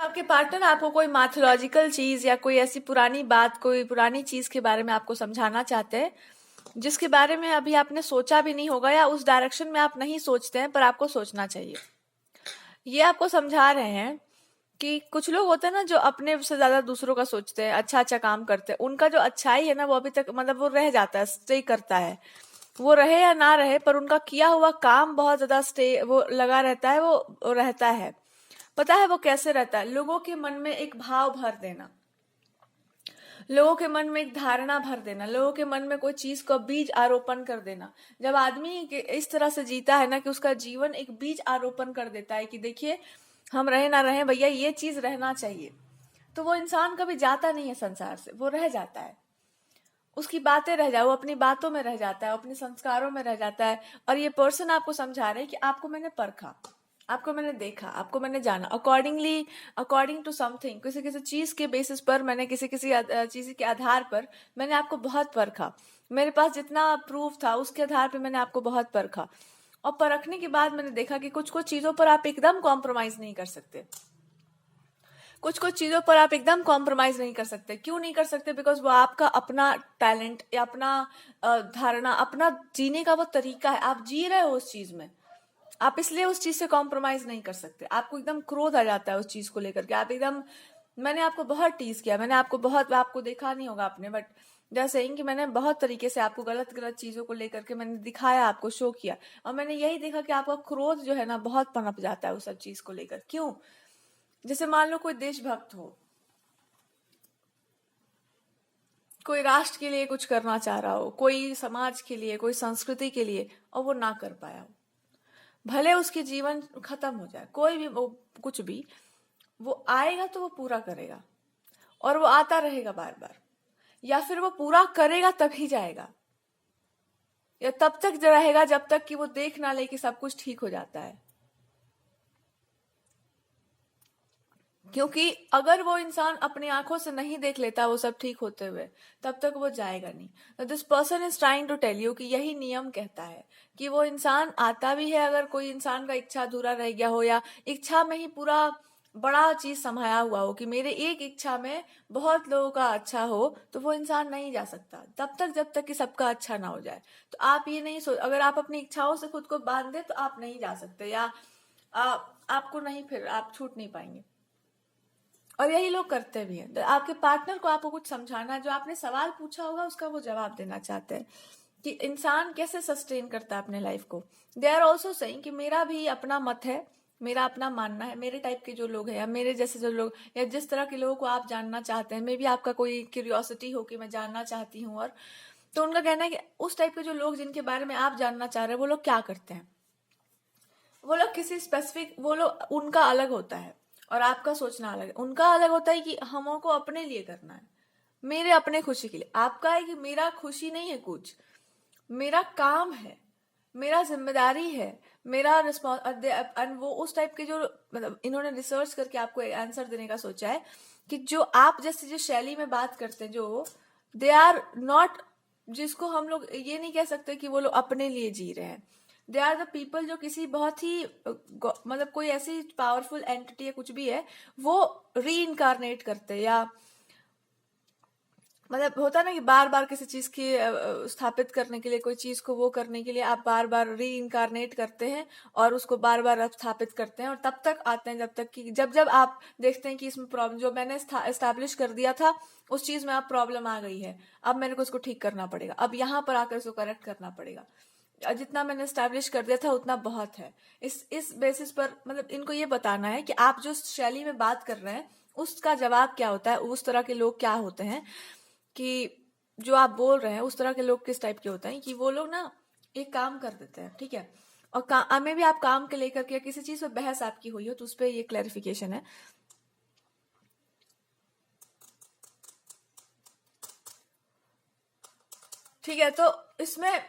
आपके पार्टनर आपको कोई मैथोलॉजिकल चीज या कोई ऐसी पुरानी बात, कोई पुरानी चीज के बारे में आपको समझाना चाहते हैं, जिसके बारे में अभी आपने सोचा भी नहीं होगा, या उस डायरेक्शन में आप नहीं सोचते हैं पर आपको सोचना चाहिए। ये आपको समझा रहे हैं कि कुछ लोग होते हैं ना जो अपने से ज्यादा दूसरों का सोचते हैं, अच्छा अच्छा काम करते हैं, उनका जो अच्छाई है ना वो अभी तक मतलब वो रह जाता है, स्टे करता है। वो रहे या ना रहे पर उनका किया हुआ काम बहुत ज्यादा स्टे वो लगा रहता है, वो रहता है। पता है वो कैसे रहता है? लोगों के मन में एक भाव भर देना, लोगों के मन में एक धारणा भर देना, लोगों के मन में कोई चीज का बीज आरोपण कर देना। जब आदमी इस तरह से जीता है ना कि उसका जीवन एक बीज आरोपण कर देता है कि देखिए हम रहे ना रहे भैया ये चीज रहना चाहिए, तो वो इंसान कभी जाता नहीं है संसार से, वो रह जाता है। उसकी बातें रह जाए, वो अपनी बातों में रह जाता है, अपने संस्कारों में रह जाता है। और ये पर्सन आपको समझा रहे हैं कि आपको मैंने परखा, आपको मैंने देखा, आपको मैंने जाना, अकॉर्डिंगली अकॉर्डिंग टू समथिंग, किसी किसी चीज के बेसिस पर मैंने, किसी किसी चीज के आधार पर मैंने आपको बहुत परखा। मेरे पास जितना प्रूफ था उसके आधार पर मैंने आपको बहुत परखा। और परखने के बाद मैंने देखा कि कुछ कुछ चीजों पर आप एकदम कॉम्प्रोमाइज नहीं कर सकते, कुछ कुछ चीजों पर आप एकदम कॉम्प्रोमाइज नहीं कर सकते। क्यों नहीं कर सकते? बिकॉज वो आपका अपना टैलेंट या अपना धारणा, अपना जीने का वो तरीका है, आप जी रहे हो उस चीज में, आप इसलिए उस चीज से कॉम्प्रोमाइज नहीं कर सकते। आपको एकदम क्रोध आ जाता है उस चीज को लेकर के, आप एकदम, मैंने आपको बहुत टीज किया, मैंने आपको बहुत, आपको देखा नहीं होगा आपने, बट जैसे कि मैंने बहुत तरीके से आपको गलत गलत चीजों को लेकर के मैंने दिखाया, आपको शो किया, और मैंने यही देखा कि आपका क्रोध जो है ना बहुत पनप जाता है उस सब चीज को लेकर। क्यों? जैसे मान लो कोई देशभक्त हो, कोई राष्ट्र के लिए कुछ करना चाह रहा हो, कोई समाज के लिए, कोई संस्कृति के लिए, और वो ना कर पाया हो, भले उसके जीवन खत्म हो जाए, कोई भी वो कुछ भी, वो आएगा तो वो पूरा करेगा, और वो आता रहेगा बार बार, या फिर वो पूरा करेगा तभी जाएगा, या तब तक रहेगा जब तक कि वो देख ना ले कि सब कुछ ठीक हो जाता है। क्योंकि अगर वो इंसान अपनी आंखों से नहीं देख लेता वो सब ठीक होते हुए, तब तक वो जाएगा नहीं। तो this person is trying to tell you कि यही नियम कहता है कि वो इंसान आता भी है, अगर कोई इंसान का इच्छा अधूरा रह गया हो, या इच्छा में ही पूरा बड़ा चीज समाया हुआ हो कि मेरे एक इच्छा में बहुत लोगों का अच्छा हो, तो वो इंसान नहीं जा सकता तब तक जब तक कि सबका अच्छा ना हो जाए। तो आप ये नहीं सोच, अगर आप अपनी इच्छाओं से खुद को बांध दे तो आप नहीं जा सकते, या आपको नहीं, फिर आप छूट नहीं पाएंगे। और यही लोग करते भी हैं। तो आपके पार्टनर को आपको कुछ समझाना है, जो आपने सवाल पूछा होगा उसका वो जवाब देना चाहते हैं कि इंसान कैसे सस्टेन करता है अपने लाइफ को। दे आर ऑल्सो सेइंग कि मेरा भी अपना मत है, मेरा अपना मानना है, मेरे टाइप के जो लोग हैं, या मेरे जैसे जो लोग, या जिस तरह के लोगों को आप जानना चाहते हैं, मे भी आपका कोई क्यूरियोसिटी हो कि मैं जानना चाहती हूँ, और तो उनका कहना है कि उस टाइप के जो लोग जिनके बारे में आप जानना चाह रहे हैं वो लोग क्या करते हैं, वो लोग किसी स्पेसिफिक, वो लोग, उनका अलग होता है और आपका सोचना अलग है। उनका अलग होता है कि हमको अपने लिए करना है, मेरे अपने खुशी के लिए। आपका है कि मेरा खुशी नहीं है कुछ, मेरा काम है, मेरा जिम्मेदारी है, मेरा रिस्पॉन्स। वो उस टाइप के जो, मतलब इन्होंने रिसर्च करके आपको आंसर देने का सोचा है कि जो आप जैसे जो शैली में बात करते हैं, जो दे आर नॉट, जिसको हम लोग ये नहीं कह सकते कि वो लोग अपने लिए जी रहे हैं। दे आर द पीपल जो किसी बहुत ही मतलब कोई ऐसी पावरफुल एंटिटी या कुछ भी है, वो री इनकारनेट करते हैं, या मतलब होता है ना कि बार बार किसी चीज की स्थापित करने के लिए, कोई चीज को वो करने के लिए आप बार बार री इनकारनेट करते हैं और उसको बार बार स्थापित करते हैं, और तब तक आते हैं जब तक कि जब जब आप देखते हैं कि इसमें प्रॉब्लम, जो मैंने एस्टैब्लिश कर दिया था उस चीज में अब प्रॉब्लम आ गई है, अब मेरे को उसको ठीक करना पड़ेगा, अब यहाँ पर आकर उसको करेक्ट करना पड़ेगा। जितना मैंने एस्टैब्लिश कर दिया था उतना बहुत है। इस बेसिस पर मतलब इनको ये बताना है कि आप जो शैली में बात कर रहे हैं उसका जवाब क्या होता है, उस तरह के लोग क्या होते हैं, कि जो आप बोल रहे हैं उस तरह के लोग किस टाइप के होते हैं। कि वो लोग ना एक काम कर देते हैं, ठीक है, और में भी आप काम के लेकर के किसी चीज पे बहस आपकी हुई हो तो उस पर ये क्लैरिफिकेशन है। ठीक है, तो इसमें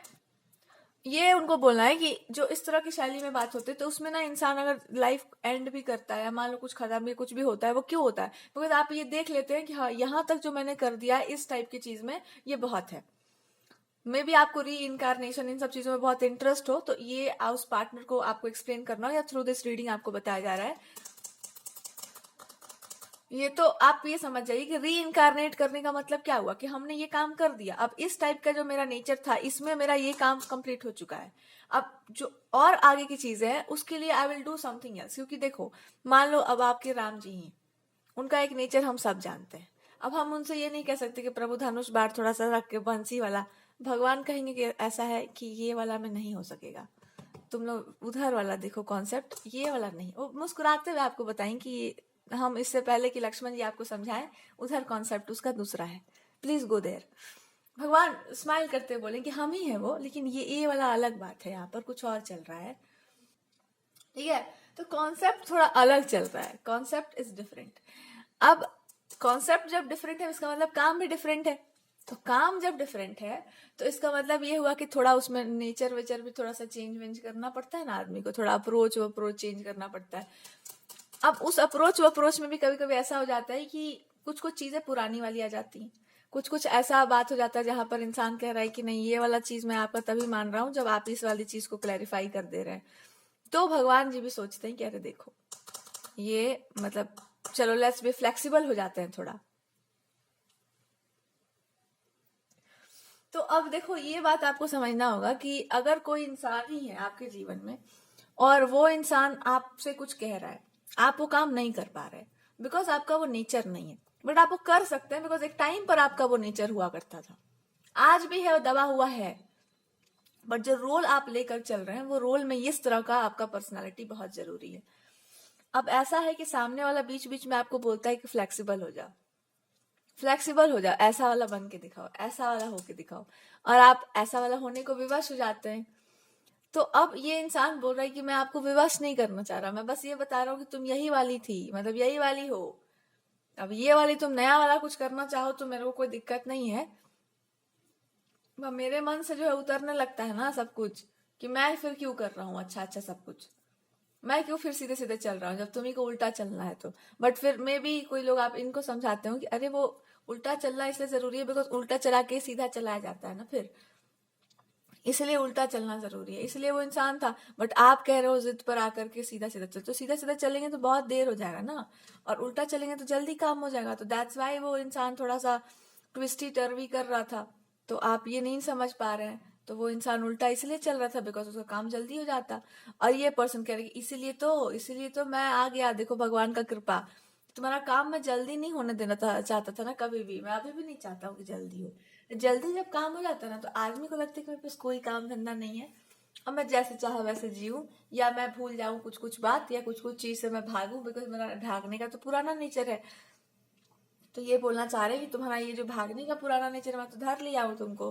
ये उनको बोलना है कि जो इस तरह की शैली में बात होती है तो उसमें ना इंसान अगर लाइफ एंड भी करता है, मान लो कुछ खत्म भी कुछ भी होता है, वो क्यों होता है? बिकॉज आप ये देख लेते हैं कि हाँ यहाँ तक जो मैंने कर दिया है इस टाइप की चीज में ये बहुत है। मे भी आपको री इनकारनेशन इन सब चीजों में बहुत इंटरेस्ट हो, तो ये उस पार्टनर को आपको एक्सप्लेन करना हो, या थ्रू दिस रीडिंग आपको बताया जा रहा है ये तो आप ये समझ जाइए कि री इनकारनेट करने का मतलब क्या हुआ कि हमने ये काम कर दिया, अब इस टाइप का जो मेरा नेचर था इसमें मेरा ये काम कंप्लीट हो चुका है, अब जो और आगे की चीजें हैं उसके लिए I will do something else. क्योंकि देखो, मान लो अब आपके राम जी हैं, उनका एक नेचर हम सब जानते हैं। अब हम उनसे ये नहीं कह सकते कि प्रभु धनुष बाण थोड़ा सा रख के बंसी वाला, भगवान कहेंगे कि ऐसा है कि ये वाला में नहीं हो सकेगा, तुम लोग उधर वाला देखो कॉन्सेप्ट, ये वाला नहीं। वो मुस्कुराते हुए आपको बताएं कि हम इससे पहले कि लक्ष्मण जी आपको समझाएं, उधर कॉन्सेप्ट उसका दूसरा है, प्लीज गो देयर। भगवान स्माइल करते हुए बोलें कि हम ही है वो, लेकिन ये वाला अलग बात है, यहाँ पर कुछ और चल रहा है, ठीक है। तो कॉन्सेप्ट थोड़ा अलग चल रहा है, कॉन्सेप्ट इज डिफरेंट। अब कॉन्सेप्ट जब डिफरेंट है इसका मतलब काम भी डिफरेंट है, तो काम जब डिफरेंट है तो इसका मतलब ये हुआ कि थोड़ा उसमें नेचर वेचर भी थोड़ा सा चेंज वेंज करना पड़ता है ना आदमी को, थोड़ा अप्रोच चेंज करना पड़ता है। अब उस अप्रोच में भी कभी कभी ऐसा हो जाता है कि कुछ कुछ चीजें पुरानी वाली आ जाती हैं, कुछ कुछ ऐसा बात हो जाता है जहां पर इंसान कह रहा है कि नहीं ये वाला चीज मैं आपका तभी मान रहा हूं जब आप इस वाली चीज को क्लैरिफाई कर दे रहे हैं। तो भगवान जी भी सोचते हैं कि अरे देखो ये मतलब चलो लेट्स बी फ्लेक्सिबल हो जाते हैं थोड़ा। तो अब देखो ये बात आपको समझना होगा कि अगर कोई इंसान ही है आपके जीवन में और वो इंसान आपसे कुछ कह रहा है, आप वो काम नहीं कर पा रहे बिकॉज आपका वो नेचर नहीं है, बट आप वो कर सकते हैं बिकॉज एक टाइम पर आपका वो नेचर हुआ करता था, आज भी है, वो दबा हुआ है, बट जो रोल आप लेकर चल रहे हैं वो रोल में इस तरह का आपका पर्सनालिटी बहुत जरूरी है। अब ऐसा है कि सामने वाला बीच बीच में आपको बोलता है कि फ्लेक्सिबल हो जाओ, फ्लेक्सिबल हो जाओ, ऐसा वाला बन के दिखाओ, ऐसा वाला होके दिखाओ, और आप ऐसा वाला होने को विवश हो जाते हैं। तो अब ये इंसान बोल रहा है कि मैं आपको विवश नहीं करना चाह रहा, मैं बस ये बता रहा हूँ कि तुम यही वाली थी, मतलब यही वाली हो, अब ये वाली तुम नया वाला कुछ करना चाहो तो मेरे को कोई दिक्कत नहीं है। मेरे मन से जो है उतरने लगता है ना सब कुछ, कि मैं फिर क्यों कर रहा हूँ अच्छा अच्छा सब कुछ, मैं क्यों फिर सीधे सीधे चल रहा हूँ जब तुम्ही को उल्टा चलना है तो। बट फिर मे भी कोई लोग आप इनको समझाते हो कि अरे वो उल्टा चलना इसलिए जरूरी है बिकॉज उल्टा चला के सीधा चलाया जाता है ना, फिर इसलिए उल्टा चलना जरूरी है, इसलिए वो इंसान था। बट आप कह रहे हो जिद पर आकर के सीधा सीधा चल, तो सीधा सीधा चलेंगे तो बहुत देर हो जाएगा ना, और उल्टा चलेंगे तो जल्दी काम हो जाएगा, तो दैट्स वाई वो इंसान थोड़ा सा ट्विस्टी टर्वी कर रहा था। तो आप ये नहीं समझ पा रहे हैं, तो वो इंसान उल्टा इसलिए चल रहा था बिकॉज उसका काम जल्दी हो जाता। और ये पर्सन कह रहे कि इसीलिए तो मैं आ गया, देखो भगवान का कृपा, तुम्हारा काम मैं जल्दी नहीं होने देना था, चाहता था ना कभी भी, मैं अभी भी नहीं चाहता हूँ कि जल्दी हो। जल्दी जब काम हो जाता है ना तो आदमी को लगता है कि मेरे पास कोई काम धंधा नहीं है, अब मैं जैसे चाहे वैसे जीऊं, या मैं भूल जाऊं कुछ कुछ बात, या कुछ कुछ चीज से मैं भागूं बिकॉज मेरा भागने का तो पुराना नेचर है। तो ये बोलना चाह रहे हैं कि तुम्हारा ये जो भागने का पुराना नेचर मैं तो धर लिया हूँ तुमको,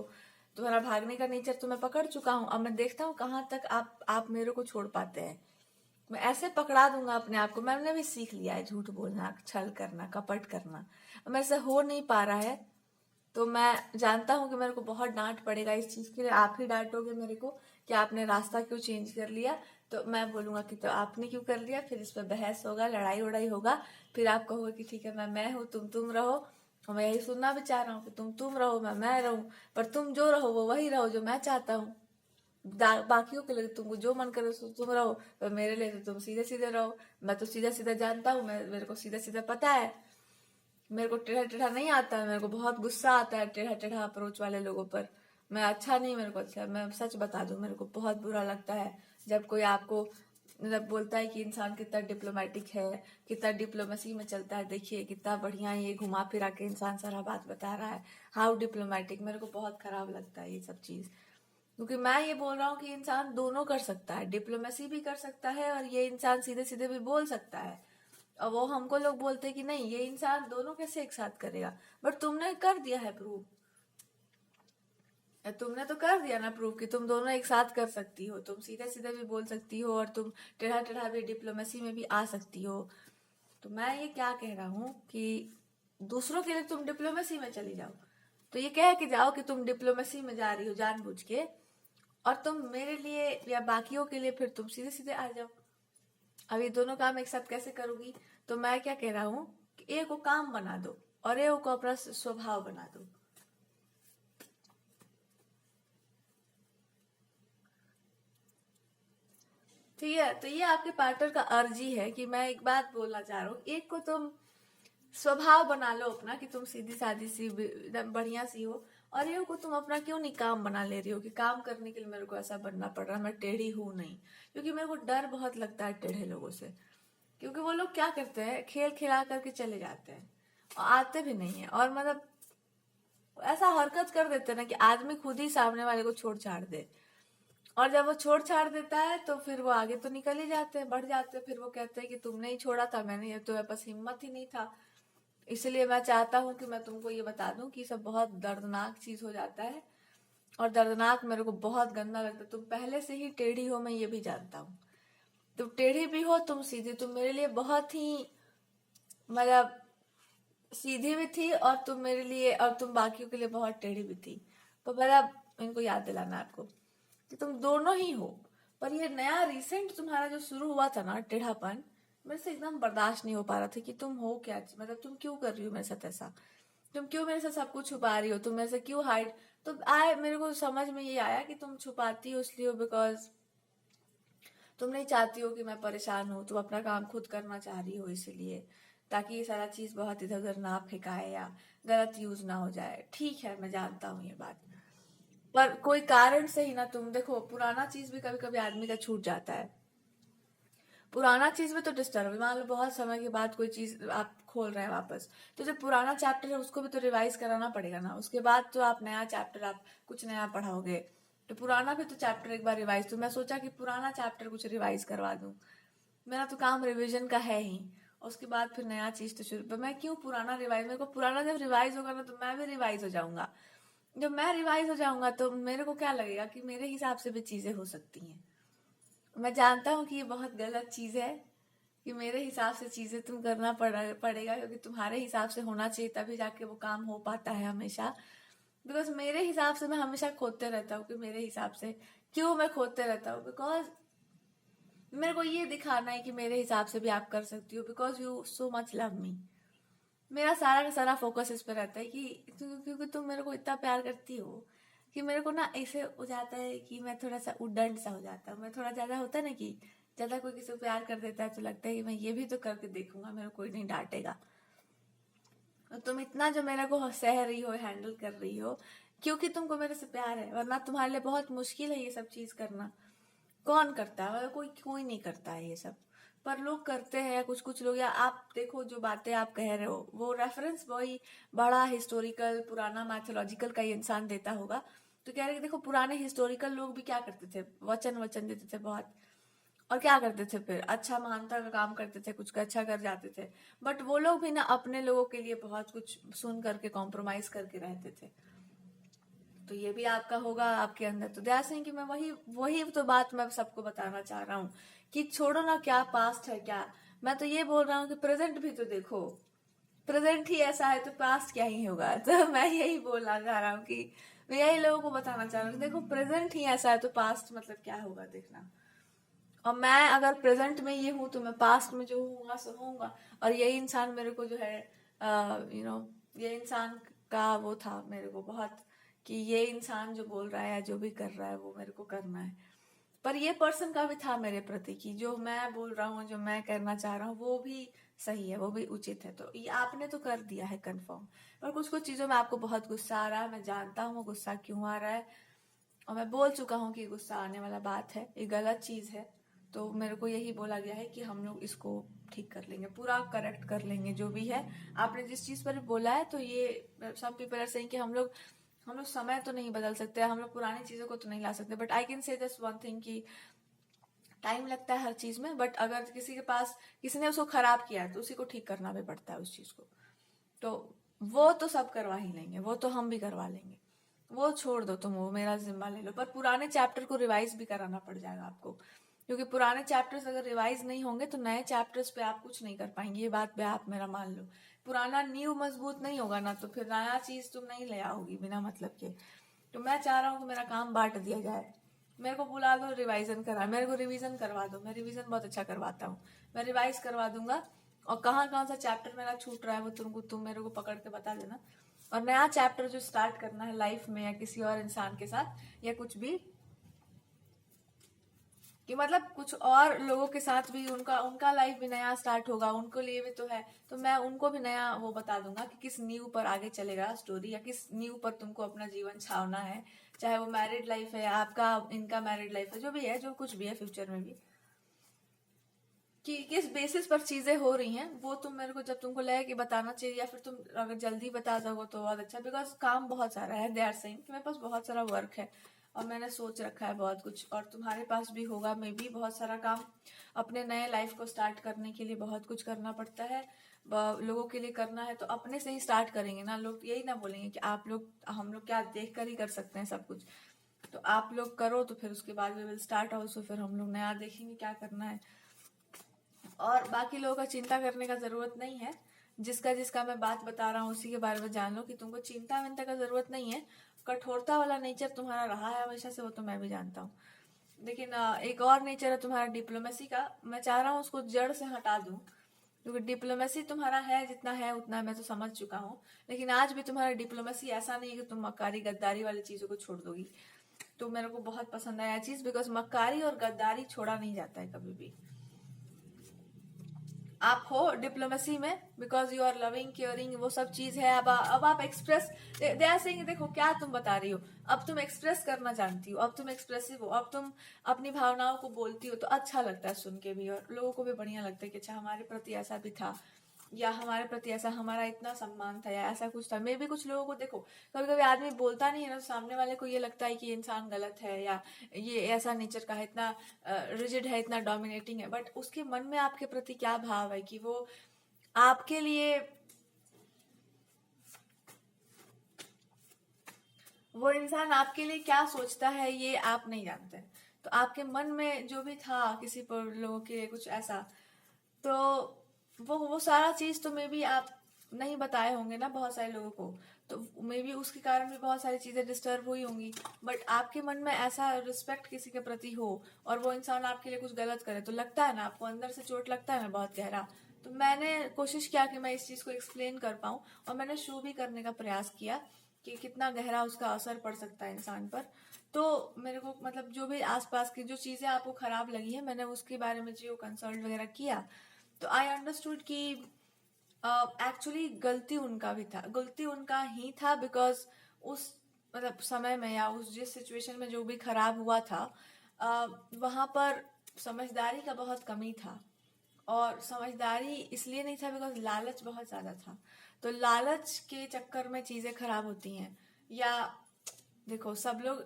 तुम्हारा भागने का नेचर तो मैं पकड़ चुका हूँ, अब मैं देखता हूँ कहाँ तक आप मेरे को छोड़ पाते हैं, मैं ऐसे पकड़ा दूंगा अपने आप को। मैंने भी सीख लिया है झूठ बोलना, छल करना, कपट करना, अब मेरे से हो नहीं पा रहा है, तो मैं जानता हूँ कि मेरे को बहुत डांट पड़ेगा इस चीज के लिए, आप ही डांटोगे मेरे को कि आपने रास्ता क्यों चेंज कर लिया। तो मैं बोलूंगा कि तो आपने क्यों कर लिया, फिर इस पर बहस होगा, लड़ाई उड़ाई होगा, फिर आप कहोगे कि ठीक है मैं हूँ, तुम रहो, और मैं यही सुनना भी चाह रहा हूँ कि तुम रहो, मैं रहूं, पर तुम जो रहो वो वही रहो जो मैं चाहता हूँ। बाकियों के लिए तुमको जो मन करे तुम रहो, पर मेरे लिए तो तुम सीधे सीधे रहो, मैं तो सीधा सीधा जानता हूँ, मेरे को सीधा सीधा पता है, मेरे को टेढ़ा टेढ़ा नहीं आता है, मेरे को बहुत गुस्सा आता है टेढ़ा टेढ़ा अप्रोच वाले लोगों पर, मैं अच्छा नहीं, मेरे को अच्छा, मैं सच बता दूं मेरे को बहुत बुरा लगता है जब कोई आपको मतलब बोलता है कि इंसान कितना डिप्लोमेटिक है, कितना डिप्लोमेसी में चलता है, देखिए कितना बढ़िया ये घुमा फिरा के इंसान सारा बात बता रहा है, हाउ डिप्लोमेटिक, मेरे को बहुत खराब लगता है ये सब चीज। क्योंकि मैं ये बोल रहा हूँ कि इंसान दोनों कर सकता है, डिप्लोमेसी भी कर सकता है और ये इंसान सीधे सीधे भी बोल सकता है। और वो हमको लोग बोलते हैं कि नहीं ये इंसान दोनों कैसे एक साथ करेगा, बट तुमने कर दिया है प्रूव, तुमने तो कर दिया ना प्रूव कि तुम दोनों एक साथ कर सकती हो, तुम सीधे सीधे भी बोल सकती हो और तुम टेढ़ा टेढ़ा भी डिप्लोमेसी में भी आ सकती हो। तो मैं ये क्या कह रहा हूँ कि दूसरों के लिए तुम डिप्लोमेसी में चली जाओ, तो ये कह के जाओ कि तुम डिप्लोमेसी में जा रही हो जानबूझ के, और तुम मेरे लिए या बाकियों के लिए फिर तुम सीधे सीधे आ जाओ। अब ये दोनों काम एक साथ कैसे करूंगी, तो मैं क्या कह रहा हूँ कि एक को काम बना दो और एक को अपना स्वभाव बना दो। ठीक है, तो ये आपके पार्टनर का अर्जी है कि मैं एक बात बोलना चाह रहा हूँ, एक को तुम स्वभाव बना लो अपना कि तुम सीधी सादी सी एकदम बढ़िया सी हो, और ये को तुम अपना क्यों नहीं काम बना ले रही हो कि काम करने के लिए मेरे को ऐसा बनना पड़ रहा है, मैं टेढ़ी हूं नहीं। क्योंकि मेरे को डर बहुत लगता है टेढ़े लोगों से, क्योंकि वो लोग क्या करते हैं, खेल खिला करके चले जाते हैं और आते भी नहीं है, और मतलब ऐसा हरकत कर देते हैं ना कि आदमी खुद ही सामने वाले को छोड़ छाड़ दे। और जब वो छोड़ छाड़ देता है तो फिर वो आगे तो निकल ही जाते हैं, बढ़ जाते हैं, फिर वो कहते हैं कि तुमने ही छोड़ा था, मैंने, ये तो मेरे पास हिम्मत ही नहीं था। इसलिए मैं चाहता हूँ कि मैं तुमको ये बता दूं कि सब बहुत दर्दनाक चीज हो जाता है, और दर्दनाक मेरे को बहुत गंदा लगता है। तुम पहले से ही टेढ़ी हो, मैं ये भी जानता हूँ। तुम टेढ़ी भी हो, तुम सीधी, तुम मेरे लिए बहुत ही मतलब सीधी भी थी, और तुम मेरे लिए और तुम बाकियों के लिए बहुत टेढ़ी भी थी। तो मेरा इनको याद दिलाना आपको कि तुम दोनों ही हो। पर ये नया रिसेंट तुम्हारा जो शुरू हुआ था ना टेढ़ापन, मेरे से एकदम बर्दाश्त नहीं हो पा रहा था कि तुम हो क्या, मतलब तुम क्यों कर रही हो मेरे साथ ऐसा, तुम क्यों मेरे से सब कुछ छुपा रही हो, तुम मेरे से क्यों हाइड। तो आए मेरे को समझ में ये आया कि तुम छुपाती हो इसलिए बिकॉज तुम नहीं चाहती हो कि मैं परेशान हूँ, तुम अपना काम खुद करना चाह रही हो, इसीलिए, ताकि ये सारा चीज बहुत इधर उधर ना फेंकाए या गलत यूज ना हो जाए। ठीक है, मैं जानता हूँ ये बात, पर कोई कारण से ही ना, तुम देखो पुराना चीज भी कभी कभी आदमी का छूट जाता है। पुराना चीज में तो डिस्टर्ब, मान लो बहुत समय के बाद कोई चीज आप खोल रहे हैं वापस, तो जो पुराना चैप्टर है उसको भी तो रिवाइज कराना पड़ेगा ना, उसके बाद तो आप नया चैप्टर, आप कुछ नया पढ़ाओगे, तो पुराना भी तो चैप्टर एक बार रिवाइज। तो मैं सोचा कि पुराना चैप्टर कुछ रिवाइज करवा दूं, मेरा तो काम रिवीजन का है ही, उसके बाद फिर नया चीज तो शुरू। पर मैं क्यों पुराना रिवाइज, मेरे को पुराना जब रिवाइज होगा ना तो मैं भी रिवाइज हो जाऊंगा। जब मैं रिवाइज हो जाऊंगा तो मेरे को क्या लगेगा कि मेरे हिसाब से भी चीजें हो सकती हैं। मैं जानता हूँ कि ये बहुत गलत चीज है कि मेरे हिसाब से चीजें तुम करना पड़ेगा, क्योंकि तुम्हारे हिसाब से होना चाहिए तभी जाके वो काम हो पाता है हमेशा। बिकॉज मेरे हिसाब से मैं हमेशा खोदते रहता हूँ कि मेरे हिसाब से क्यों मैं खोदते रहता हूँ, बिकॉज मेरे को ये दिखाना है कि मेरे हिसाब से भी आप कर सकती हो, because you so much love me. मेरा सारा का सारा फोकस इस पर रहता है कि क्योंकि तुम मेरे को इतना प्यार करती हो कि मेरे को ना ऐसे हो जाता है कि मैं थोड़ा सा उद्दंड सा हो जाता हूँ। मैं थोड़ा ज्यादा होता है ना कि ज्यादा कोई किसी को प्यार कर देता है तो लगता है कि मैं ये भी तो करके देखूंगा, मेरे को कोई नहीं डांटेगा। और तुम इतना जो मेरे को सह रही हो, हैंडल कर रही हो, क्योंकि तुमको मेरे से प्यार है, वरना तुम्हारे लिए बहुत मुश्किल है ये सब चीज करना। कौन करता है, मतलब कोई कोई नहीं करता है ये सब, पर लोग करते हैं कुछ कुछ लोग। या आप देखो जो बातें आप कह रहे हो वो रेफरेंस वही बड़ा हिस्टोरिकल पुराना मैथोलॉजिकल का ही इंसान देता होगा। तो कह रहे कि देखो पुराने हिस्टोरिकल लोग भी क्या करते थे, वचन वचन देते थे बहुत, और क्या करते थे, फिर अच्छा महानता का काम करते थे, कुछ का अच्छा कर जाते थे। बट वो लोग भी ना अपने लोगों के लिए बहुत कुछ सुन करके कॉम्प्रोमाइज करके रहते थे। तो ये भी आपका होगा आपके अंदर। तो दैट्स कि मैं वही वही तो बात मैं सबको बताना चाह रहा हूँ कि छोड़ो ना क्या पास्ट है क्या। मैं तो ये बोल रहा हूँ कि प्रेजेंट भी तो देखो, प्रेजेंट ही ऐसा है तो पास्ट क्या ही होगा। तो मैं यही बोलना चाह रहा हूँ कि मैं यही लोगों को बताना चाह रहा हूँ कि देखो प्रेजेंट ही ऐसा है तो पास्ट मतलब क्या होगा देखना। और मैं अगर प्रेजेंट में ये हूँ तो मैं पास्ट में जो हूँ सो होऊंगा। और यही इंसान मेरे को जो है ये इंसान का वो था मेरे को बहुत, कि ये इंसान जो बोल रहा है या जो भी कर रहा है वो मेरे को करना है। पर ये पर्सन का भी था मेरे प्रति कि जो मैं बोल रहा हूँ, जो मैं करना चाह रहा हूँ वो भी सही है, वो भी उचित है। तो ये आपने तो कर दिया है कंफर्म, पर कुछ कुछ चीजों में आपको बहुत गुस्सा आ रहा है। मैं जानता हूँ गुस्सा क्यों आ रहा है, और मैं बोल चुका हूँ कि गुस्सा आने वाला बात है, ये गलत चीज है। तो मेरे को यही बोला गया है कि हम लोग इसको ठीक कर लेंगे, पूरा करेक्ट कर लेंगे जो भी है। आपने जिस चीज पर बोला है तो ये सब पीपल आर सेइंग कि हम लोग समय तो नहीं बदल सकते, हम लोग पुरानी चीजों को तो नहीं ला सकते, but I can say this one thing कि टाइम लगता है हर चीज में। बट अगर किसी के पास किसी ने उसको खराब किया है तो उसी को ठीक करना भी पड़ता है उस चीज को। तो वो तो सब करवा ही लेंगे, वो तो हम भी करवा लेंगे, वो छोड़ दो तुम, वो मेरा जिम्मा ले लो। पर पुराने चैप्टर को रिवाइज भी कराना पड़ जाएगा आपको, क्योंकि पुराने चैप्टर्स अगर रिवाइज नहीं होंगे तो नए चैप्टर्स पे आप कुछ नहीं कर पाएंगे। ये बात पे आप मेरा मान लो, पुराना नींव मजबूत नहीं होगा ना तो फिर नया चीज तुम नहीं ले आओगी बिना मतलब के। तो मैं चाह रहा हूँ कि मेरा काम बांट दिया जाए, मेरे को बुला दो रिवाइजन करा, मेरे को रिवीजन करवा दो, मैं रिवीजन बहुत अच्छा करवाता हूँ, मैं रिवाइज करवा दूंगा। और कहाँ कहाँ सा चैप्टर मेरा छूट रहा है वो तुम मेरे को पकड़ के बता देना। और नया चैप्टर जो स्टार्ट करना है लाइफ में या किसी और इंसान के साथ या कुछ भी, कि मतलब कुछ और लोगों के साथ भी उनका उनका लाइफ भी नया स्टार्ट होगा, उनको लिए भी तो है, तो मैं उनको भी नया वो बता दूंगा कि किस नींव पर आगे चलेगा स्टोरी, या किस नींव पर तुमको अपना जीवन छावना है, चाहे वो मैरिड लाइफ है, आपका इनका मैरिड लाइफ है, जो भी है, जो कुछ भी है फ्यूचर में भी, कि किस बेसिस पर चीजें हो रही हैं, वो तुम मेरे को जब तुमको लगे कि बताना चाहिए, या फिर तुम अगर जल्दी बता दोगे तो बहुत अच्छा, बिकॉज काम बहुत सारा है। दे आर सेइंग कि मेरे पास बहुत सारा वर्क है और मैंने सोच रखा है बहुत कुछ, और तुम्हारे पास भी होगा मे भी बहुत सारा काम। अपने नए लाइफ को स्टार्ट करने के लिए बहुत कुछ करना पड़ता है, लोगों के लिए करना है, तो अपने से ही स्टार्ट करेंगे ना। लोग यही ना बोलेंगे कि आप लोग, हम लोग क्या देख कर ही कर सकते हैं सब कुछ, तो आप लोग करो, तो फिर उसके बाद वी विल स्टार्ट ऑल्सो, फिर हम लोग नया देखेंगे क्या करना है। और बाकी लोगों का चिंता करने का जरूरत नहीं है, जिसका जिसका मैं बात बता रहा हूँ उसी के बारे में जान लो कि तुमको चिंता विंता का जरूरत नहीं है। कठोरता वाला नेचर तुम्हारा रहा है हमेशा से, वो तो मैं भी जानता हूँ, लेकिन एक और नेचर है तुम्हारा डिप्लोमेसी का, मैं चाह रहा हूँ उसको जड़ से हटा दूं, क्योंकि डिप्लोमेसी तुम्हारा है जितना है उतना मैं तो समझ चुका हूँ, लेकिन आज भी तुम्हारा डिप्लोमेसी ऐसा नहीं है कि तुम मक्कारी गद्दारी वाली चीजों को छोड़ दोगी। तो मेरे को बहुत पसंद आया चीज, बिकॉज मक्कारी और गद्दारी छोड़ा नहीं जाता है कभी भी। आप हो डिप्लोमेसी में because you are loving caring, वो सब चीज है। अब आप एक्सप्रेस, दे आर सेइंग देखो क्या तुम बता रही हो, अब तुम एक्सप्रेस करना जानती हो, अब तुम एक्सप्रेसिव हो, अब तुम अपनी भावनाओं को बोलती हो, तो अच्छा लगता है सुन के भी, और लोगों को भी बढ़िया लगता है कि अच्छा हमारे प्रति ऐसा भी था, या हमारे प्रति ऐसा हमारा इतना सम्मान था, या ऐसा कुछ था। मे भी कुछ लोगों को देखो, कभी कभी आदमी बोलता नहीं है ना, तो सामने वाले को ये लगता है कि इंसान गलत है, या ये ऐसा नेचर का है, इतना रिजिड है, इतना डोमिनेटिंग है, बट उसके मन में आपके प्रति क्या भाव है, कि वो आपके लिए, वो इंसान आपके लिए क्या सोचता है ये आप नहीं जानते। तो आपके मन में जो भी था किसी पर लोगों के लिए कुछ ऐसा, तो वो सारा चीज तो मे बी आप नहीं बताए होंगे ना बहुत सारे लोगों को, तो मे बी उसके कारण भी बहुत सारी चीजें डिस्टर्ब हुई होंगी। बट आपके मन में ऐसा रिस्पेक्ट किसी के प्रति हो, और वो इंसान आपके लिए कुछ गलत करे, तो लगता है ना, आपको अंदर से चोट लगता है ना बहुत गहरा। तो मैंने कोशिश किया कि मैं इस चीज को एक्सप्लेन कर पाऊं, और मैंने शो भी करने का प्रयास किया कि कितना गहरा उसका असर पड़ सकता है इंसान पर। तो मेरे को मतलब जो भी आसपास की जो चीजें आपको खराब लगी है, मैंने उसके बारे में जो कंसल्ट वगैरह किया, तो आई अंडरस्टूड कि एक्चुअली गलती उनका भी था, गलती उनका ही था, बिकॉज उस मतलब समय में, या उस जिस सिचुएशन में जो भी खराब हुआ था, वहां पर समझदारी का बहुत कमी था। और समझदारी इसलिए नहीं था बिकॉज लालच बहुत ज्यादा था, तो लालच के चक्कर में चीजें खराब होती हैं। या देखो सब लोग,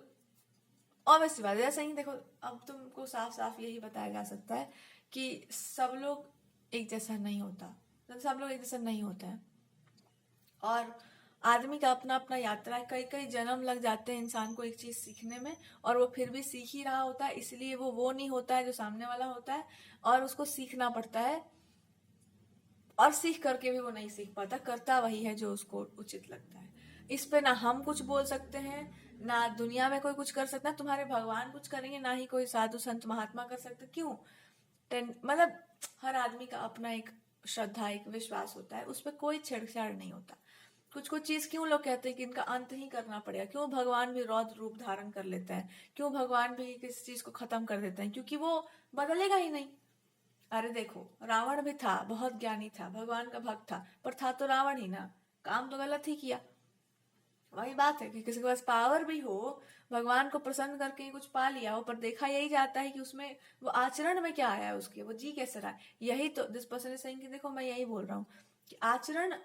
ऑब्वियसली बात है, जैसे ही देखो, अब तुमको साफ साफ यही बताया जा सकता है कि सब लोग एक जैसा नहीं होता, सब लोग एक जैसा नहीं होते हैं, और आदमी का अपना अपना यात्रा है, कई कई जन्म लग जाते हैं इंसान को एक चीज सीखने में, और वो फिर भी सीख ही रहा होता है, इसलिए वो नहीं होता है जो सामने वाला होता है, और उसको सीखना पड़ता है, और सीख करके भी वो नहीं सीख पाता, करता वही है जो उसको उचित लगता है। इस पे ना हम कुछ बोल सकते हैं, ना दुनिया में कोई कुछ कर सकता है, तुम्हारे भगवान कुछ करेंगे, ना ही कोई साधु संत महात्मा कर सकते। क्यों? मतलब हर आदमी का अपना एक श्रद्धा, एक विश्वास होता है, उस पर कोई छेड़छाड़ नहीं होता। कुछ कुछ चीज क्यों लोग कहते हैं कि इनका अंत ही करना पड़ेगा, क्यों भगवान भी रौद्र रूप धारण कर लेता है, क्यों भगवान भी किसी चीज को खत्म कर देता है, क्योंकि वो बदलेगा ही नहीं। अरे देखो, रावण भी था, बहुत ज्ञानी था, भगवान का भक्त था, पर था तो रावण ही ना, काम तो गलत ही किया। वही बात है कि किसी के पास पावर भी हो, भगवान को प्रसन्न करके कुछ पा लिया हो, पर देखा यही जाता है कि उसमें वो आचरण में क्या आया है, उसके वो जी कैसे रहा है। यही तो दिस पर्सन इज सेइंग कि देखो मैं यही बोल रहा हूँ कि आचरण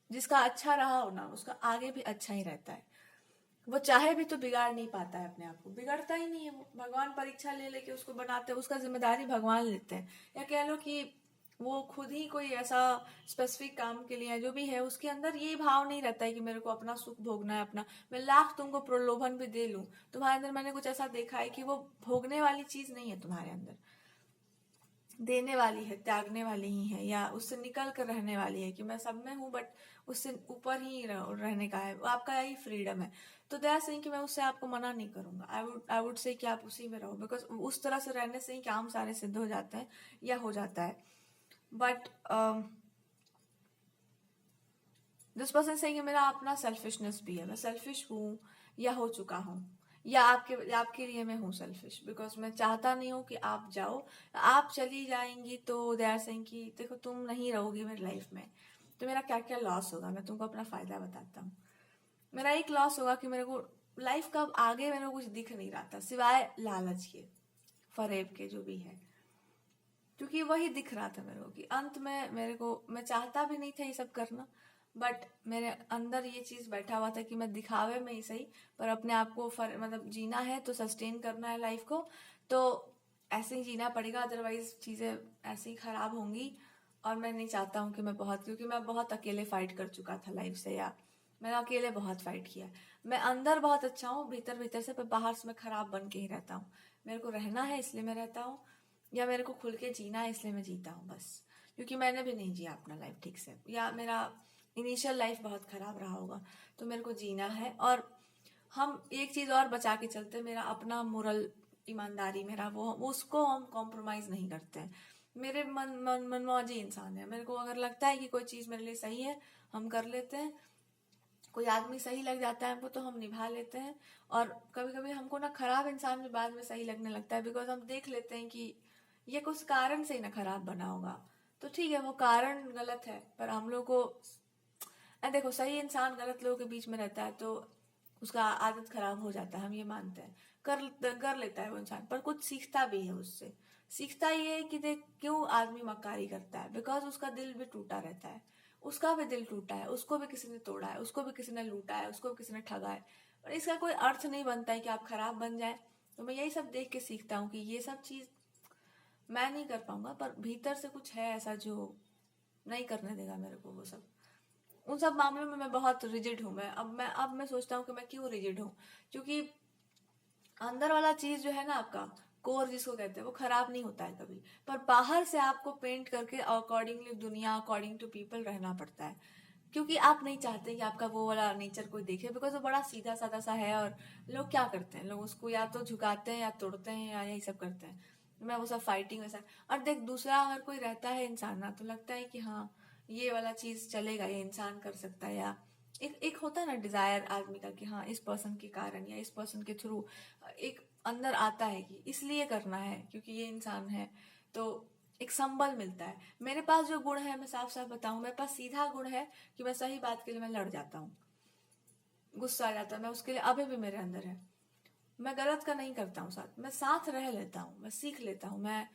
जिसका अच्छा रहा हो ना, उसका आगे भी अच्छा ही रहता है। वो चाहे भी तो बिगाड़ नहीं पाता है अपने आप को, बिगड़ता ही नहीं है वो। भगवान परीक्षा ले लेके उसको बनाते हैं, उसका जिम्मेदारी भगवान लेते हैं, या कह लो कि वो खुद ही कोई ऐसा स्पेसिफिक काम के लिए है, जो भी है उसके अंदर ये भाव नहीं रहता है कि मेरे को अपना सुख भोगना है, अपना मैं लाख तुमको प्रलोभन भी दे लूं, तुम्हारे अंदर मैंने कुछ ऐसा देखा है कि वो भोगने वाली चीज नहीं है तुम्हारे अंदर, देने वाली है, त्यागने वाली ही है, या उससे निकल कर रहने वाली है कि मैं सब में हूँ बट उससे ऊपर ही रहने का है, आपका यही फ्रीडम है। तो दया सिंह कि मैं उससे आपको मना नहीं करूंगा, आई वुड से कि आप उसी में रहो, बिकॉज उस तरह से रहने से ही काम सारे सिद्ध हो जाते हैं, या हो जाता है। बट दिस पर्सन से मेरा अपना सेल्फिशनेस भी है, मैं सेल्फिश हूँ या हो चुका हूँ, या आपके लिए मैं हूँ सेल्फिश, बिकॉज मैं चाहता नहीं हूँ कि आप जाओ। आप चली जाएंगी तो दे आर सेइंग कि देखो तुम नहीं रहोगी मेरी लाइफ में, तो मेरा क्या क्या लॉस होगा। मैं तुमको अपना फायदा बताता हूँ। मेरा एक लॉस होगा कि मेरे को लाइफ का आगे मेरे को कुछ दिख नहीं रहा था सिवाय लालच के, फरेब के जो भी है, क्योंकि वही दिख रहा था मेरे को कि अंत में मेरे को, मैं चाहता भी नहीं था ये सब करना, बट मेरे अंदर ये चीज बैठा हुआ था कि मैं दिखावे में ही सही, पर अपने आप को मतलब जीना है तो सस्टेन करना है लाइफ को, तो ऐसे ही जीना पड़ेगा, अदरवाइज चीजें ऐसे ही खराब होंगी। और मैं नहीं चाहता हूँ कि मैं बहुत, क्योंकि मैं बहुत अकेले फाइट कर चुका था लाइफ से, या मैंने अकेले बहुत फाइट किया। मैं अंदर बहुत अच्छा हूँ भीतर भीतर से, पर बाहर से मैं खराब बन के ही रहता हूँ। मेरे को रहना है इसलिए मैं रहता हूँ, या मेरे को खुल के जीना है इसलिए मैं जीता हूँ बस। क्योंकि मैंने भी नहीं जिया अपना लाइफ ठीक से, या मेरा इनिशियल लाइफ बहुत खराब रहा होगा, तो मेरे को जीना है। और हम एक चीज और बचा के चलते, मेरा अपना मोरल, ईमानदारी मेरा, वो उसको हम कॉम्प्रोमाइज नहीं करते हैं। मेरे मनमौजी इंसान है, मेरे को अगर लगता है कि कोई चीज मेरे लिए सही है हम कर लेते हैं, कोई आदमी सही लग जाता है हमको तो हम निभा लेते हैं। और कभी कभी हमको ना खराब इंसान भी बाद में सही लगने लगता है, बिकॉज हम देख लेते हैं कि ये कुछ कारण से ही ना खराब बना होगा, तो ठीक है वो कारण गलत है, पर हम लोग को देखो सही इंसान गलत लोगों के बीच में रहता है तो उसका आदत खराब हो जाता है, हम ये मानते हैं। कर लेता है वो इंसान, पर कुछ सीखता भी है उससे। सीखता ये है कि देख क्यों आदमी मक्कारी करता है, बिकॉज उसका दिल भी टूटा रहता है, उसका भी दिल टूटा है, उसको भी किसी ने तोड़ा है, उसको भी किसी ने लूटा है, उसको भी किसी ने ठगा है। पर इसका कोई अर्थ नहीं बनता है कि आप खराब बन जाए। तो मैं यही सब देख के सीखता हूँ कि ये सब चीज मैं नहीं कर पाऊंगा, पर भीतर से कुछ है ऐसा जो नहीं करने देगा मेरे को वो सब। उन सब मामलों में मैं बहुत रिजिड हूँ। अब मैं सोचता हूँ कि मैं क्यों रिजिड हूँ, क्योंकि अंदर वाला चीज जो है ना आपका कोर जिसको कहते हैं, वो खराब नहीं होता है कभी, पर बाहर से आपको पेंट करके अकॉर्डिंगली दुनिया, अकॉर्डिंग टू पीपल रहना पड़ता है, क्योंकि आप नहीं चाहते कि आपका वो वाला नेचर कोई देखे, बिकॉज वो बड़ा सीधा साधा सा है। और लोग क्या करते हैं, लोग उसको या तो झुकाते हैं या तोड़ते हैं या यही सब करते हैं। मैं वो सब फाइटिंग वैसा। और देख दूसरा अगर कोई रहता है इंसान ना, तो लगता है कि हाँ ये वाला चीज चलेगा, ये इंसान कर सकता है, या एक एक होता है ना डिजायर आदमी का कि हाँ इस पर्सन के कारण या इस पर्सन के थ्रू एक अंदर आता है कि इसलिए करना है क्योंकि ये इंसान है, तो एक संबल मिलता है। मेरे पास जो गुण है मैं साफ साफ बताऊं, मेरे पास सीधा गुण है कि मैं सही बात के लिए मैं लड़ जाता हूँ, गुस्सा आ जाता है मैं उसके लिए, अभी भी मेरे अंदर है। मैं गलत का नहीं करता हूँ साथ, मैं साथ रह लेता हूँ, मैं सीख लेता हूँ, मैं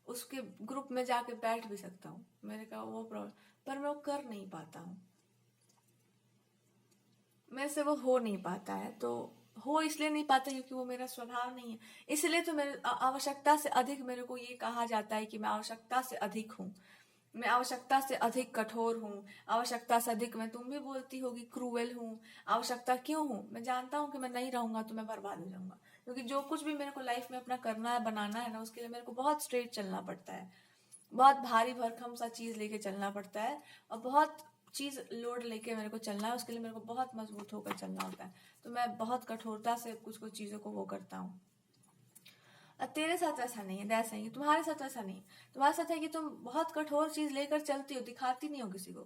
उसके ग्रुप में जाके बैठ भी सकता हूँ, मेरे का वो प्रॉब्लम, पर मैं वो कर नहीं पाता हूँ, मेरे से वो हो नहीं पाता है। तो हो इसलिए नहीं पाता क्योंकि वो मेरा स्वभाव नहीं है। इसलिए तो मेरे आवश्यकता से अधिक मेरे को ये कहा जाता है कि मैं आवश्यकता से अधिक हूँ, मैं आवश्यकता से अधिक कठोर हूँ, आवश्यकता से अधिक, मैं तुम भी बोलती होगी क्रूएल हूँ। आवश्यकता क्यों हूँ, मैं जानता हूँ कि मैं नहीं रहूंगा तो मैं बर्बाद हो जाऊंगा, क्योंकि जो कुछ भी मेरे को लाइफ में अपना करना है, बनाना है ना, उसके लिए मेरे को बहुत स्ट्रेट चलना पड़ता है, बहुत भारी भरकम सा चीज लेके चलना पड़ता है, और बहुत चीज लोड लेके मेरे को चलना है, उसके लिए मेरे को बहुत मजबूत होकर चलना होता है। तो मैं बहुत कठोरता से कुछ कुछ चीजों को वो करता हूँ। तेरे साथ वैसा नहीं है, दैट्स नहीं, तुम्हारे साथ वैसा नहीं है। तुम्हारे साथ है कि तुम बहुत कठोर चीज लेकर चलती हो, दिखाती नहीं हो किसी को,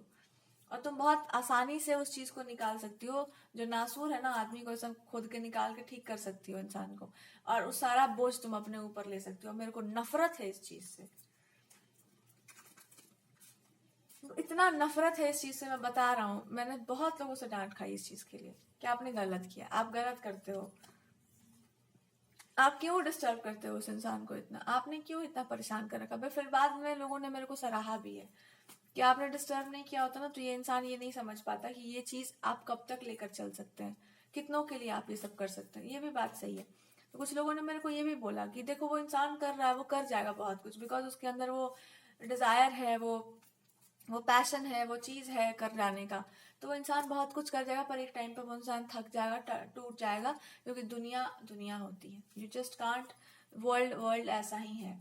और तुम बहुत आसानी से उस चीज को निकाल सकती हो। जो नासूर है ना आदमी को, सब खुद के निकाल के ठीक कर सकती हो इंसान को, और उस सारा बोझ तुम अपने ऊपर ले सकती हो। मेरे को नफरत है इस चीज से, इतना नफरत है इस चीज से, मैं बता रहा हूँ। मैंने बहुत लोगों से डांट खाई इस चीज के लिए कि आपने गलत किया, आप गलत करते हो, आप क्यों डिस्टर्ब करते हो उस इंसान को इतना, आपने क्यों इतना परेशान कर रखा। फिर बाद में लोगों ने मेरे को सराहा भी है कि आपने डिस्टर्ब नहीं किया होता ना तो ये इंसान ये नहीं समझ पाता कि ये चीज आप कब तक लेकर चल सकते हैं, कितनों के लिए आप ये सब कर सकते हैं। ये भी बात सही है। तो कुछ लोगों ने मेरे को ये भी बोला कि देखो वो इंसान कर रहा है, वो कर जाएगा बहुत कुछ, बिकॉज उसके अंदर वो डिजायर है, वो पैशन है, वो चीज है कर जाने का, तो वो इंसान बहुत कुछ कर जाएगा, पर एक टाइम पे वो इंसान थक जाएगा, टूट जाएगा, क्योंकि दुनिया दुनिया होती है, you just can't, world world ऐसा ही है,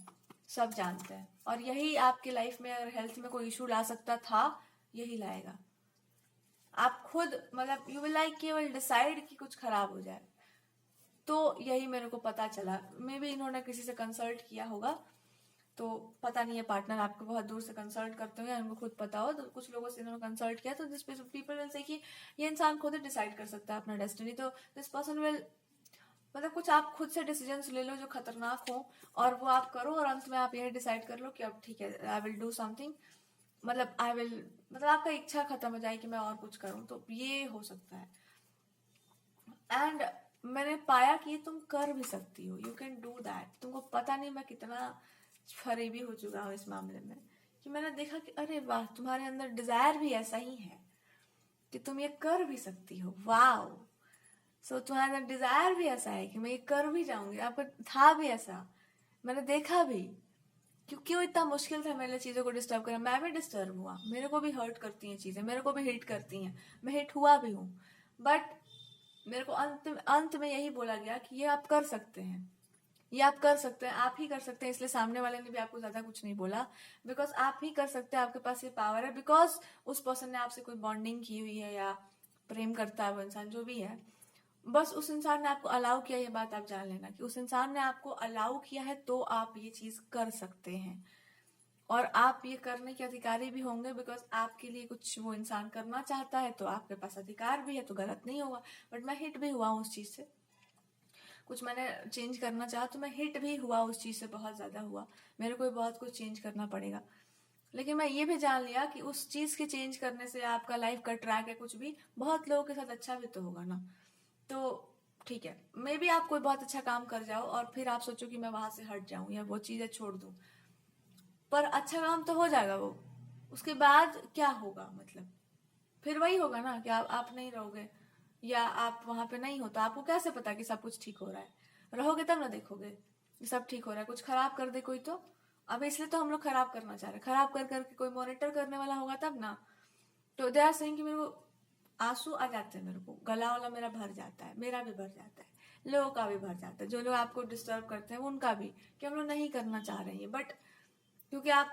सब जानते हैं। और यही आपकी लाइफ में अगर हेल्थ में कोई इशू ला सकता था, यही लाएगा। आप खुद मतलब यू विल लाइक केवल डिसाइड कि कुछ खराब हो जाए, तो यही मेरे को पता चला। मे भी इन्होंने किसी से कंसल्ट किया होगा, तो पता नहीं है पार्टनर आपको बहुत दूर से कंसल्ट करते हो या उनको खुद पता हो, तो कुछ लोगों से इन्होंने कंसल्ट किया, तो दिस पीपल विल से कि ये इंसान खुद ही डिसाइड कर सकता है अपना डेस्टिनी, तो दिस पर्सन विल मतलब कुछ आप खुद से डिसीजंस ले लो जो खतरनाक हो, और वो आप करो, और अंत में आप यही डिसाइड कर लो कि अब ठीक है, आई विल डू समथिंग, मतलब आई विल, मतलब आपका इच्छा खत्म हो जाए कि मैं और कुछ करूं, तो ये हो सकता है। एंड मैंने पाया कि ये तुम कर भी सकती हो, यू कैन डू दैट। तुमको पता नहीं मैं कितना फरेबी हो चुका हूँ इस मामले में, कि मैंने देखा कि अरे वाह, तुम्हारे अंदर डिजायर भी ऐसा ही है कि तुम ये कर भी सकती हो। वाओ, सो तुम्हारे अंदर डिजायर भी ऐसा है कि मैं ये कर भी जाऊंगी। आपको था भी ऐसा, मैंने देखा भी। क्यों इतना मुश्किल था मेरे लिए चीजों को डिस्टर्ब करना। मैं भी डिस्टर्ब हुआ, मेरे को भी हर्ट करती हैं चीजें, मेरे को भी हिट करती हैं, मैं हिट हुआ भी हूँ। बट मेरे को अंत में यही बोला गया कि ये आप कर सकते हैं, ये आप कर सकते हैं, आप ही कर सकते हैं। इसलिए सामने वाले ने भी आपको ज्यादा कुछ नहीं बोला, बिकॉज आप ही कर सकते हैं, आपके पास ये पावर है, बिकॉज उस पर्सन ने आपसे कोई बॉन्डिंग की हुई है, या प्रेम करता है वो इंसान, जो भी है, बस उस इंसान ने आपको अलाउ किया। ये बात आप जान लेना कि उस इंसान ने आपको अलाउ किया है, तो आप ये चीज कर सकते हैं, और आप ये करने के अधिकारी भी होंगे, बिकॉज आपके लिए कुछ वो इंसान करना चाहता है, तो आपके पास अधिकार भी है, तो गलत नहीं होगा। बट मैं हिट भी हुआ हूँ उस चीज से, कुछ मैंने चेंज करना चाहा तो मैं हिट भी हुआ उस चीज से, बहुत ज्यादा हुआ। मेरे को भी बहुत कुछ चेंज करना पड़ेगा, लेकिन मैं ये भी जान लिया कि उस चीज के चेंज करने से आपका लाइफ का ट्रैक है, कुछ भी बहुत लोगों के साथ अच्छा भी तो होगा ना। तो ठीक है, मे बी आप कोई बहुत अच्छा काम कर जाओ और फिर आप सोचो कि मैं वहां से हट जाऊं या वो चीजें छोड़ दूं, पर अच्छा काम तो हो जाएगा वो। उसके बाद क्या होगा, मतलब फिर वही होगा ना कि आप नहीं रहोगे, या आप वहां पे नहीं हो, तो आपको कैसे पता कि सब कुछ ठीक हो रहा है? रहोगे तब ना देखोगे कि सब ठीक हो रहा है। कुछ खराब कर दे कोई तो, अब इसलिए तो हम लोग खराब करना चाह रहे हैं। खराब कर करके कोई मॉनिटर करने वाला होगा तब ना। तो दे आर सेइंग कि मेरे को आंसू आ जाते हैं, मेरे को गला वाला मेरा भर जाता है, मेरा भी भर जाता है, लोगों का भी भर जाता है, जो लोग आपको डिस्टर्ब करते हैं उनका भी, कि हम लोग नहीं करना चाह रहे हैं, बट क्योंकि आप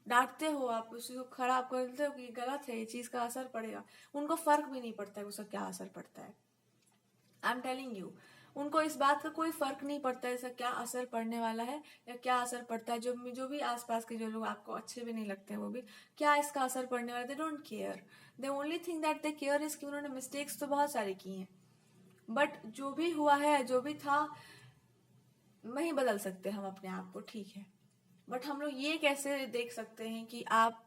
डांटते हो, आप उसी को खराब कर देते हो कि गलत है, ये चीज का असर पड़ेगा। उनको फर्क भी नहीं पड़ता है उसका क्या असर पड़ता है। आई एम टेलिंग यू, उनको इस बात का कोई फर्क नहीं पड़ता है इसका क्या असर पड़ने वाला है, या क्या असर पड़ता है, जो भी आसपास के जो लोग आपको अच्छे भी नहीं लगते हैं वो भी, क्या इसका असर पड़ने वाला है। They don't care, the only thing that they care is कि उन्होंने मिस्टेक्स तो बहुत सारी की हैं, बट जो भी हुआ है, जो भी था, नहीं बदल सकते हम अपने आप को, ठीक है। बट हम लोग ये कैसे देख सकते हैं कि आप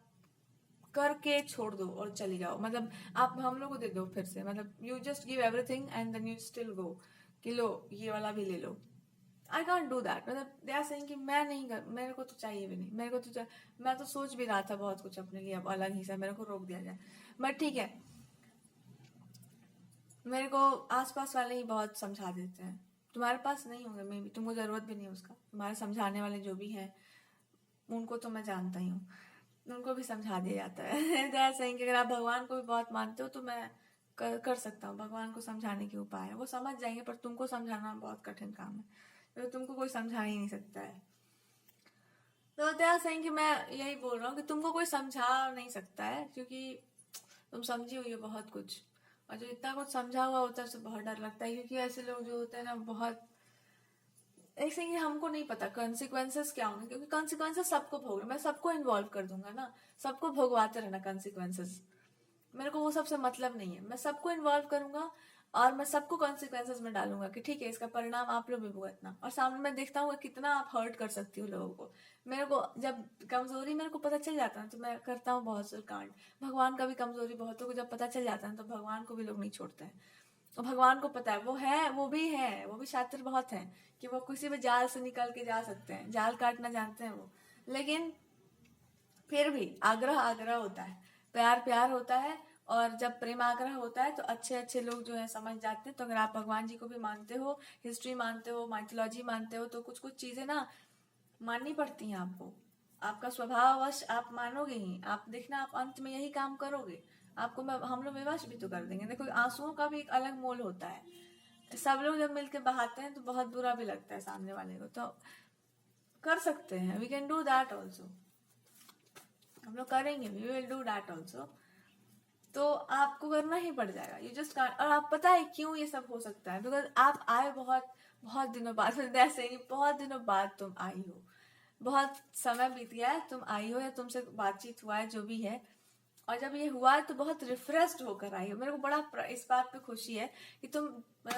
करके छोड़ दो और चली जाओ, मतलब आप हम लोग को दे दो फिर से, मतलब you just give everything and then you still go कि लो ये वाला भी ले लो। आई कॉन्ट डू दैट, मतलब दे आर सेइंग कि मैं नहीं कर, मेरे को तो चाहिए भी नहीं, मेरे को तो मैं तो सोच भी रहा था बहुत कुछ अपने लिए, अब अलग ही सा मेरे को रोक दिया जाए। बट ठीक है, मेरे को आसपास वाले ही बहुत समझा देते हैं। तुम्हारे पास नहीं होंगे, मे बी तुमको जरूरत भी नहीं है उसका, तुम्हारे समझाने वाले जो भी हैं उनको तो मैं जानता ही हूँ, उनको भी समझा दिया जाता है। जैसे सही कि अगर आप भगवान को भी बहुत मानते हो तो मैं कर सकता हूँ, भगवान को समझाने के उपाय है, वो समझ जाएंगे, पर तुमको समझाना बहुत कठिन काम है, क्योंकि तुमको कोई समझा ही नहीं सकता है। तो त्या सही कि मैं यही बोल रहा हूँ कि तुमको कोई समझा नहीं सकता है, क्योंकि तुम समझी हुई हो बहुत कुछ, और जो इतना कुछ समझा हुआ होता है उससे बहुत डर लगता है, क्योंकि ऐसे लोग जो होते हैं ना बहुत, ऐसे ही हमको नहीं पता कॉन्सिक्वेंसेस क्या होंगे, क्योंकि कॉन्सिक्वेंसेस सबको भोगना, मैं सबको इन्वॉल्व कर दूंगा ना, सबको भोगवाते रहना कॉन्सिक्वेंसेस, मेरे को वो सबसे मतलब नहीं है। मैं सबको इन्वॉल्व करूंगा और मैं सबको कॉन्सिक्वेंसेस में डालूंगा कि ठीक है, इसका परिणाम आप लोग भी भुगतना, और सामने मैं देखता हूँ कितना आप हर्ट कर सकती हो लोगों को। मेरे को जब कमजोरी मेरे को पता चल जाता है तो मैं करता हूँ बहुत से कांड। भगवान का भी कमजोरी बहुतों को जब पता चल जाता है तो भगवान को भी लोग नहीं छोड़ते हैं, और भगवान को पता है वो है, वो भी शातिर बहुत है कि वो किसी भी जाल से निकल के जा सकते हैं, जाल काटना जानते हैं वो। लेकिन फिर भी आग्रह आग्रह होता है, प्यार प्यार होता है, और जब प्रेम आग्रह होता है तो अच्छे अच्छे लोग जो है समझ जाते हैं। तो अगर आप भगवान जी को भी मानते हो, हिस्ट्री मानते हो, माइथोलॉजी मानते हो, तो कुछ कुछ चीजें ना माननी पड़ती हैं आपको। आपका स्वभाववश आप मानोगे ही, आप देखना आप अंत में यही काम करोगे, आपको हम लोग विवश भी तो कर देंगे। देखो आंसुओं का भी एक अलग मोल होता है, सब लोग जब मिलके बहाते हैं तो बहुत बुरा भी लगता है सामने वाले को, तो कर सकते हैं, we can do that also, हम लोग करेंगे, we will do that also. तो आपको करना ही पड़ जाएगा, यू जस्ट कांट। और आप पता है क्यों ये सब हो सकता है, बिकॉज आप आए बहुत बहुत दिनों बाद, ऐसे ही बहुत दिनों बाद तुम आई हो, बहुत समय बीत गया है, तुम आई हो या तुमसे बातचीत हुआ है, जो भी है, और जब ये हुआ तो बहुत रिफ्रेश्ड होकर आई हो। मेरे को बड़ा इस बात पे खुशी है कि तुम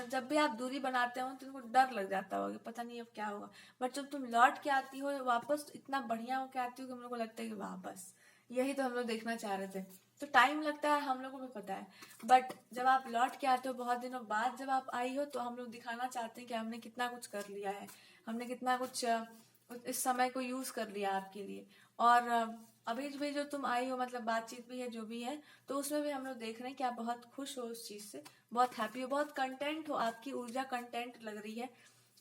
जब भी आप दूरी बनाते हो तो तुमको डर लग जाता होगा कि पता नहीं अब क्या होगा, बट जब तुम लौट के आती हो वापस तो इतना बढ़िया होके आती हो कि हम लोग को लगता है कि वाह बस यही तो हम लोग देखना चाह रहे थे। तो टाइम लगता है, हम लोगों को भी पता है, बट जब आप लौट के आते हो बहुत दिनों बाद जब आप आई हो तो हम लोग दिखाना चाहते हैं कि हमने कितना कुछ कर लिया है, हमने कितना कुछ इस समय को यूज कर लिया आपके लिए। और अभी भी जो तुम आई हो, मतलब बातचीत भी है जो भी है, तो उसमें भी हम लोग देख रहे हैं कि आप बहुत खुश हो उस चीज से, बहुत हैप्पी हो, बहुत कंटेंट हो, आपकी ऊर्जा कंटेंट लग रही है,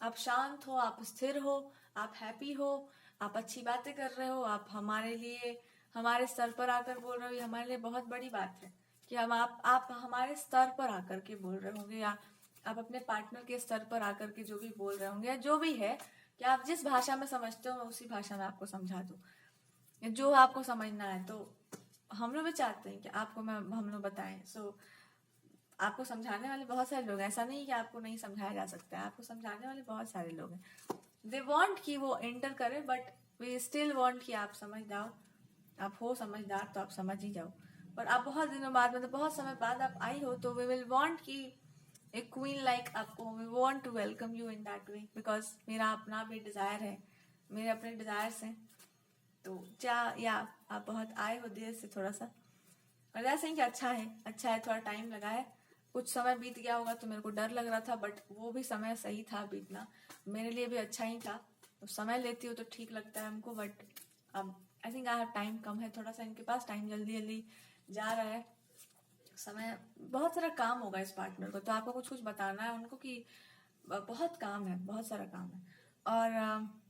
आप शांत हो, आप स्थिर हो, आप हैप्पी हो, आप अच्छी बातें कर रहे हो, आप हमारे लिए हमारे स्तर पर आकर बोल रहे हो। ये हमारे लिए बहुत बड़ी बात है कि हम आप हमारे स्तर पर आकर के बोल रहे होंगे, या आप अपने पार्टनर के स्तर पर आकर के जो भी बोल रहे होंगे, या जो भी है कि आप जिस भाषा में समझते हो मैं उसी भाषा में आपको समझा दूं जो आपको समझना है। तो हम लोग भी चाहते हैं कि आपको हम लोग बताएं। आपको समझाने वाले बहुत सारे लोग हैं, ऐसा नहीं कि आपको नहीं समझाया जा सकता है, आपको समझाने वाले बहुत सारे लोग हैं। दे वांट कि वो एंटर करे, बट वी स्टिल वांट कि आप समझ जाओ, आप हो समझदार तो आप समझ ही जाओ। पर आप बहुत दिनों बाद, मतलब बहुत समय बाद आप आई हो, तो वी विल वांट कि एक क्वीन लाइक आपको, we want to welcome you in that way, because मेरा अपना भी डिजायर है, मेरे अपने डिजायर्स हैं। तो या आप बहुत आए हो देर से थोड़ा सा, और ऐसे ही कि अच्छा है, थोड़ा टाइम लगा है, कुछ समय बीत गया होगा तो मेरे को डर लग रहा था, बट वो भी समय सही था बीतना, मेरे लिए भी अच्छा ही था। तो समय लेती हो तो ठीक लगता है हमको, बट अब I think I have time कम है थोड़ा सा, इनके पास टाइम जल्दी जल्दी जा रहा है, समय बहुत सारा काम होगा इस पार्टनर को, तो आपको कुछ कुछ बताना है उनको कि बहुत काम है, बहुत सारा काम है, और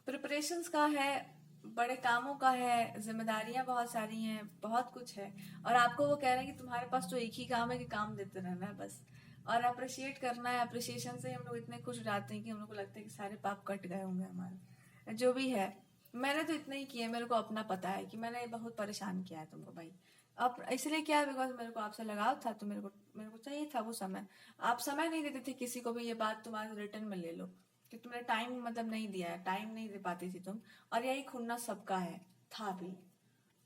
प्रिपरेशंस का है, बड़े कामों का है, जिम्मेदारियां बहुत सारी हैं, बहुत कुछ है। और आपको वो कह रहे हैं कि तुम्हारे पास तो एक ही काम है कि काम देते रहना है बस, और अप्रिशिएट करना है। अप्रिशिएशन से हम लोग इतने खुश हो जाते हैं कि हम लोग को लगता है कि सारे पाप कट गए होंगे हमारे, जो भी है। मैंने तो इतना ही किया, मेरे को अपना पता है कि मैंने बहुत परेशान किया है तुमको भाई। अब इसलिए क्या है, बिकॉज मेरे को आपसे लगाव था, तो मेरे को चाहिए था वो समय। आप समय नहीं देते थे किसी को भी, ये बात तुम आज रिटर्न में ले लो कि तुमने टाइम मतलब नहीं दिया है, टाइम नहीं दे पाती थी तुम, और यही खुन्नस सबका है, था भी।